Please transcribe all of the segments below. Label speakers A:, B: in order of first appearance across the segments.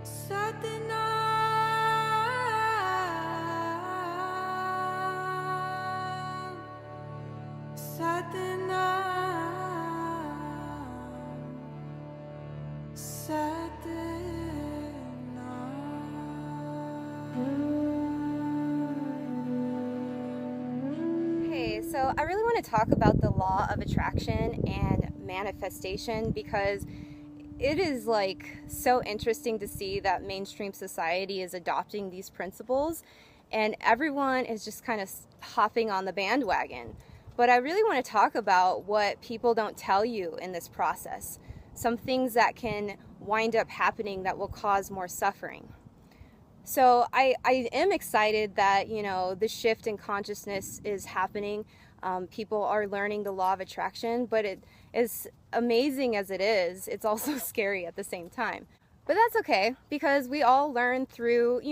A: Satnam, Satnam, Satnam.
B: Hey, so I really want to talk about the law of attraction and manifestation because it is like so interesting to see that mainstream society is adopting these principles and everyone is just kind of hopping on the bandwagon. But I really want to talk about what people don't tell you in this process. Some things that can wind up happening that will cause more suffering. So I am excited that, the shift in consciousness is happening. People are learning the law of attraction, but it is amazing as it is. It's also scary at the same time. But that's okay because we all learn through,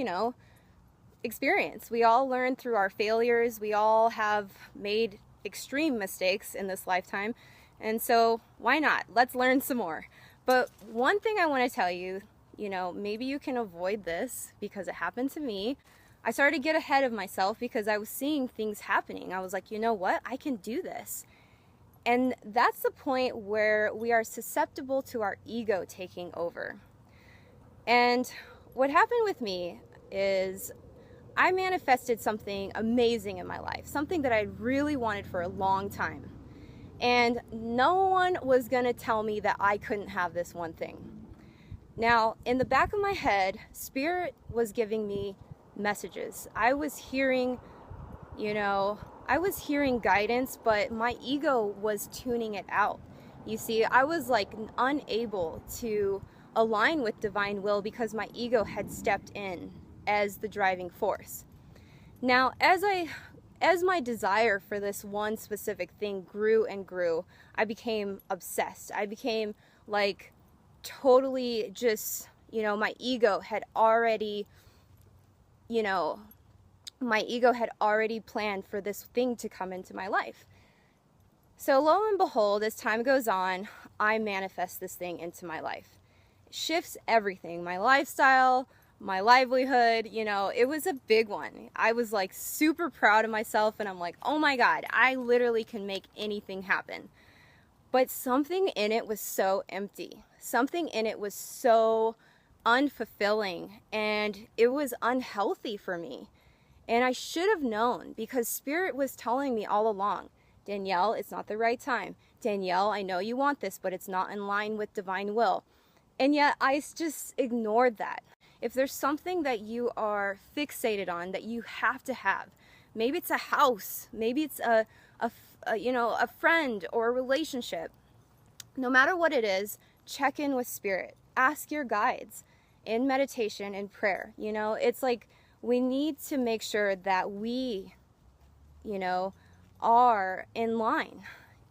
B: experience. We all learn through our failures. We all have made extreme mistakes in this lifetime. And so why not? Let's learn some more. But one thing I want to tell you, maybe you can avoid this because it happened to me. I started to get ahead of myself because I was seeing things happening. I was like, you know what? I can do this. And that's the point where we are susceptible to our ego taking over. And what happened with me is I manifested something amazing in my life, something that I really wanted for a long time. And no one was going to tell me that I couldn't have this one thing. Now, in the back of my head, Spirit was giving me messages. I was hearing guidance, but my ego was tuning it out. You see, I was like unable to align with divine will because my ego had stepped in as the driving force. Now, as my desire for this one specific thing grew and grew, I became obsessed. I became like totally just, my ego had already planned for this thing to come into my life. So lo and behold, as time goes on, I manifest this thing into my life. It shifts everything, my lifestyle, my livelihood, it was a big one. I was like super proud of myself and I'm like, oh my God, I literally can make anything happen. But something in it was so empty. Something in it was so unfulfilling and it was unhealthy for me. And I should have known because Spirit was telling me all along, Danielle, it's not the right time. Danielle, I know you want this, but it's not in line with divine will. And yet I just ignored that. If there's something that you are fixated on that you have to have, maybe it's a house, maybe it's a friend or a relationship, no matter what it is, check in with Spirit. Ask your guides in meditation and prayer. It's like we need to make sure that we, are in line.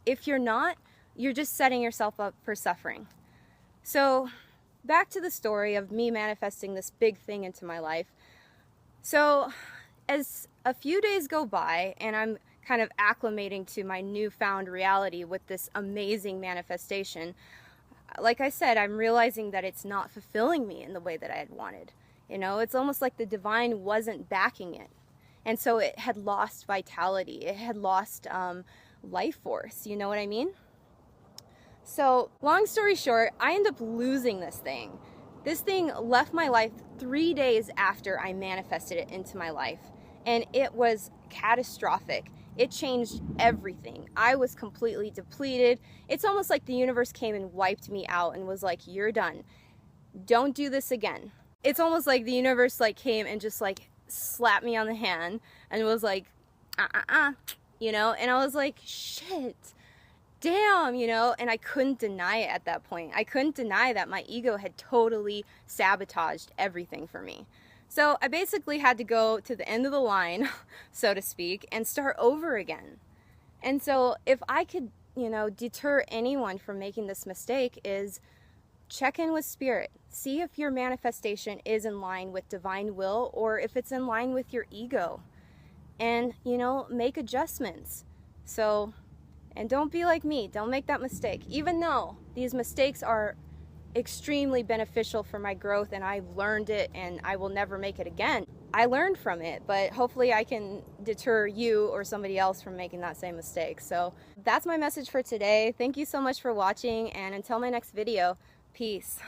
B: If you're not, you're just setting yourself up for suffering. So back to the story of me manifesting this big thing into my life. So as a few days go by and I'm kind of acclimating to my newfound reality with this amazing manifestation, like I said, I'm realizing that it's not fulfilling me in the way that I had wanted. It's almost like the divine wasn't backing it. And so it had lost vitality. It had lost life force. You know what I mean? So long story short, I ended up losing this thing. This thing left my life 3 days after I manifested it into my life. And it was catastrophic. It changed everything. I was completely depleted. It's almost like the universe came and wiped me out and was like, you're done. Don't do this again. It's almost like the universe came and just slapped me on the hand and was like, and I was like, shit, damn, and I couldn't deny it at that point. I couldn't deny that my ego had totally sabotaged everything for me. So I basically had to go to the end of the line, so to speak, and start over again. And so if I could, deter anyone from making this mistake is check in with Spirit. See if your manifestation is in line with divine will or if it's in line with your ego. And, make adjustments. So, and don't be like me. Don't make that mistake. Even though these mistakes are extremely beneficial for my growth, and I learned it and I will never make it again. I learned from it, but hopefully I can deter you or somebody else from making that same mistake. So that's my message for today. Thank you so much for watching, and until my next video, peace.